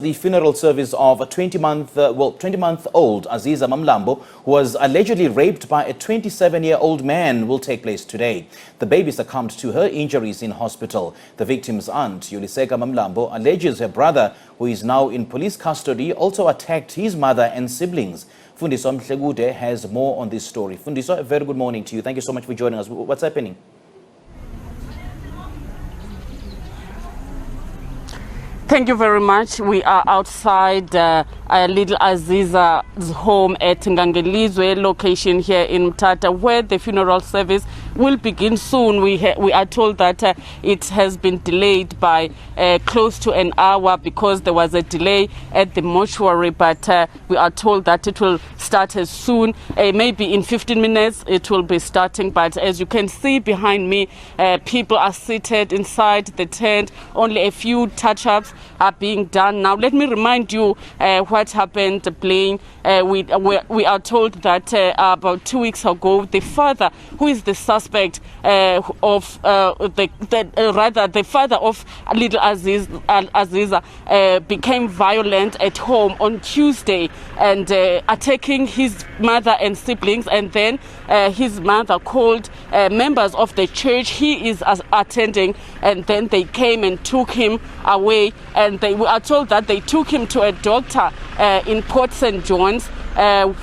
The funeral service of a 20-month-old Azizah Mamlambo, who was allegedly raped by a 27-year-old man, will take place today. The baby succumbed to her injuries in hospital. The victim's aunt, Yoliseka Mamlambo, alleges her brother, who is now in police custody, also attacked his mother and siblings. Fundiswa Mhlekude has more on this story. Fundiswa, a very good morning to you. Thank you so much for joining us. What's happening? Thank you very much. We are outside little Azizah's home at Ngangelizwe location here in Mthatha, where the funeral service will begin soon. We are told that it has been delayed by close to an hour because there was a delay at the mortuary, but we are told that it will start as soon. Maybe in 15 minutes it will be starting, but as you can see behind me, people are seated inside the tent. Only a few touch-ups are being done now. Let me remind you what happened, Blaine. We are told that about 2 weeks ago, the father, who is the suspect of the father of little Azizah, became violent at home on Tuesday and attacking his mother and siblings, and then his mother called members of the church he is attending, and then they came and took him away, and we are told that they took him to a doctor in Port St. John's,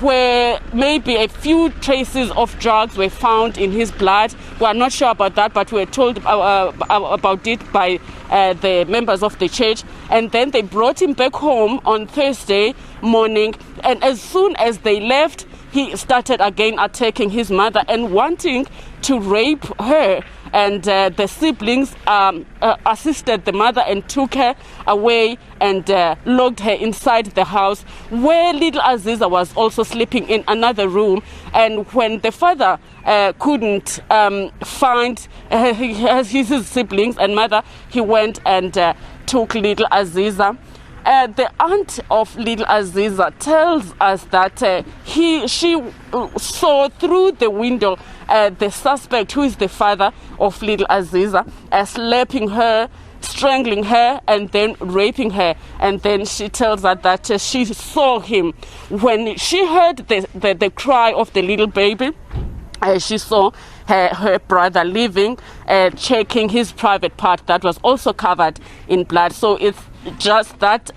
where maybe a few traces of drugs were found in his blood. We are not sure about that, but we were told about it by the members of the church. And then they brought him back home on Thursday morning, and as soon as they left, he started again attacking his mother and wanting to rape her. And the siblings assisted the mother and took her away and locked her inside the house, where little Azizah was also sleeping in another room. And when the father couldn't find his siblings and mother, he went and took little Azizah. The aunt of little Azizah tells us that she saw through the window the suspect, who is the father of little Azizah, slapping her, strangling her, and then raping her. And then she tells us that she saw him when she heard the cry of the little baby. She saw her brother leaving, checking his private part that was also covered in blood. So it's just that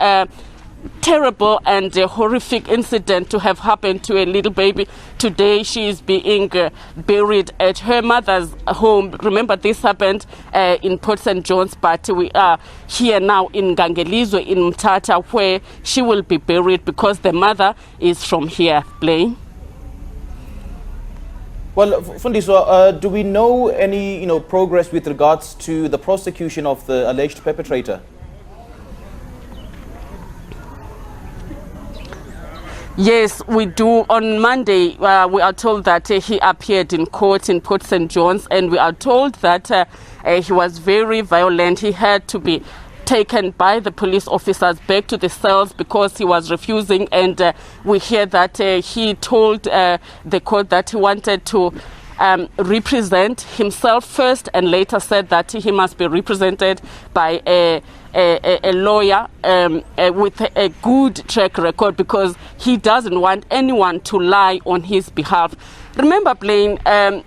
terrible and horrific incident to have happened to a little baby. Today she is being buried at her mother's home. Remember, this happened in Port St. John's, but we are here now in Ngangelizwe in Mthatha, where she will be buried because the mother is from here. Blaine? Well, Fundiswa, do we know any progress with regards to the prosecution of the alleged perpetrator? Yes, we do. On Monday, we are told that he appeared in court in Port St. John's, and we are told that he was very violent. He had to be taken by the police officers back to the cells because he was refusing, and we hear that he told the court that he wanted to represent himself first, and later said that he must be represented by a lawyer with a good track record, because he doesn't want anyone to lie on his behalf. Remember, Blaine,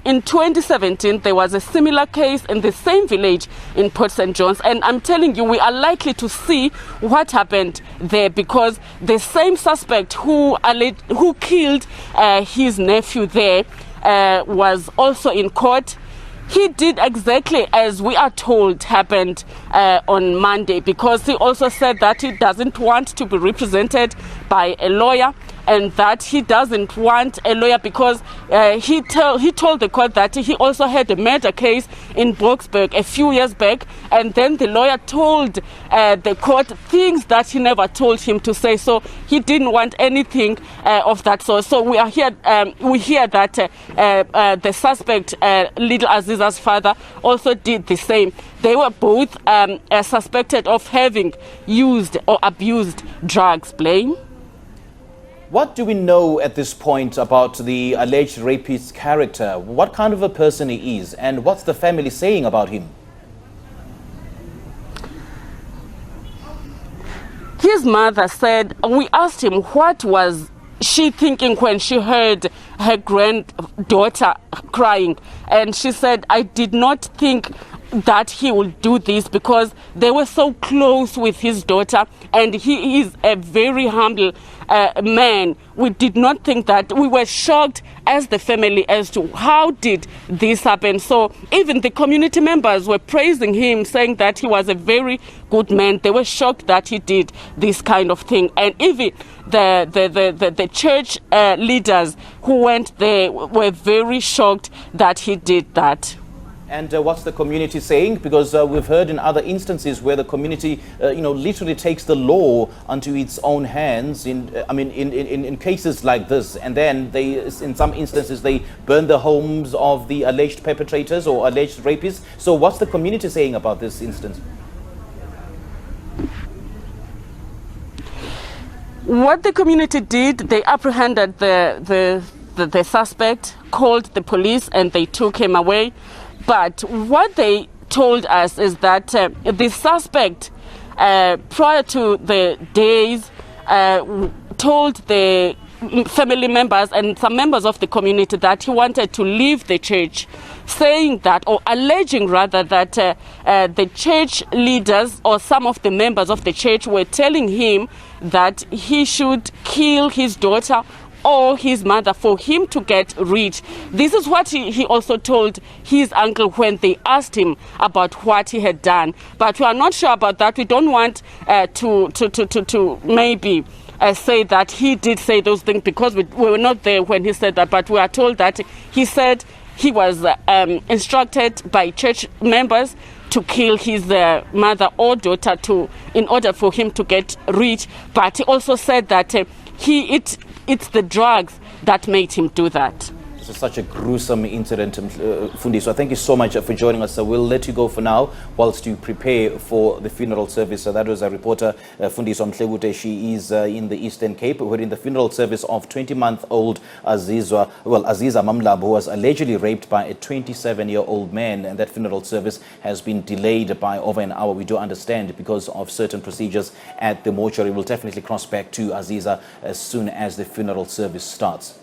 in 2017, there was a similar case in the same village in Port St. John's, and I'm telling you, we are likely to see what happened there, because the same suspect who killed his nephew there was also in court. He did exactly as we are told happened on Monday, because he also said that he doesn't want to be represented by a lawyer, and that he doesn't want a lawyer because he told the court that he also had a murder case in Boksburg a few years back, and then the lawyer told the court things that he never told him to say, so he didn't want anything of that sort. So we hear that the suspect, little Azizah's father, also did the same. They were both suspected of having used or abused drugs. Blaine? What do we know at this point about the alleged rapist's character? What kind of a person he is, and what's the family saying about him? He his mother said, we asked him what was she thinking when she heard her granddaughter crying, and she said, I did not think that he would do this because they were so close with his daughter, and he is a very humble man. We did not think that. We were shocked as the family as to how did this happen. So even the community members were praising him, saying that he was a very good man. They were shocked that he did this kind of thing. And even the church leaders who went there were very shocked that he did that. And what's the community saying? Because we've heard in other instances where the community, literally takes the law onto its own hands. In cases like this, and then in some instances, they burn the homes of the alleged perpetrators or alleged rapists. So, what's the community saying about this instance? What the community did, they apprehended the suspect, called the police, and they took him away. But what they told us is that the suspect, prior to the days, told the family members and some members of the community that he wanted to leave the church, saying that, or alleging rather, that the church leaders or some of the members of the church were telling him that he should kill his daughter or his mother for him to get rich. This is what he also told his uncle when they asked him about what he had done. But we are not sure about that. We don't want to maybe say that he did say those things, because we were not there when he said that. But we are told that he said he was instructed by church members to kill his mother or daughter in order for him to get rich. But he also said that it's the drugs that made him do that. This is such a gruesome incident, Fundiswa. Thank you so much for joining us. We'll let you go for now whilst you prepare for the funeral service. So that was our reporter, Fundiswa Mhlekude. She is in the Eastern Cape. We're in the funeral service of 20-month-old Azizah Mamlambo, who was allegedly raped by a 27-year-old man. And that funeral service has been delayed by over an hour. We do understand because of certain procedures at the mortuary. We'll definitely cross back to Azizah as soon as the funeral service starts.